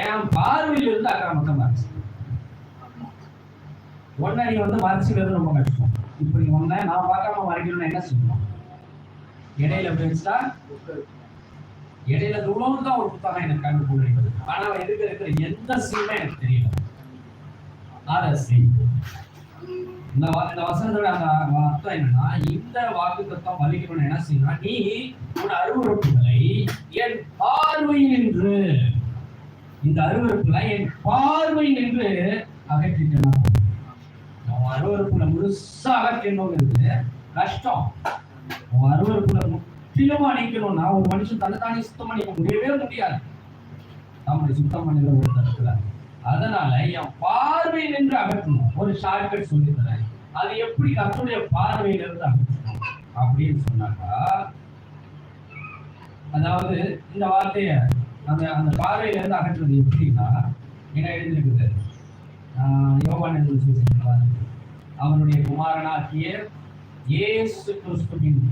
என் பார்வையில் இருந்து அக்கிரமத்தை மறைச்சு. ஒன்ன நீ மறைச்சிக்கிறது ரொம்ப கஷ்டம். இப்படி ஒன்ன நான் பார்க்காம மறைக்கணும்னா என்ன செய்யணும்? இடையில பேசிட்டா இடையில தூரம் தான் ஒரு புத்தகம் எனக்கு கண்டு போடுறது. ஆனா இருக்கிற எந்த சீனும் எனக்கு தெரியல. அதை இந்த வசனத்தோட அர்த்தம் என்னன்னா, இந்த வாக்கு தத்துவம் வலிக்கணும்னு என்ன செய்யணும்? நீ உன் அருவருப்புகளை என் பார்வை நின்று, இந்த அருவருப்புல என் பார்வை நின்று அகற்றிட்டேன். உன் அருவருப்புல முழுசா அகற்றணுங்கிறது கஷ்டம். உன் அருவருப்புல முற்றிலுமா நீக்கணும்னா ஒரு மனுஷன் தன்னைத்தானே சுத்தம் பண்ணிக்க முடியவே முடியாது. நம்மளை சுத்தம் பண்ணுகிற ஒரு தருக்கிறார். அதனால என் பார்வை நின்று அகற்றணும். ஒரு ஷார்ட்கட் சொல்லி தரேன். அது எப்படி கர்த்தருடைய பார்வையில இருந்து அகற்றணும் அப்படின்னு சொன்னாக்கா, அதாவது இந்த வார்த்தைய அந்த பார்வையில இருந்து அகற்றுறது எப்படின்னா, என்ன எழுதியிருக்குது? யோவான் எழுதியிருக்கிறார். அவனுடைய குமாரனாகிய இயேசு கிறிஸ்துவின்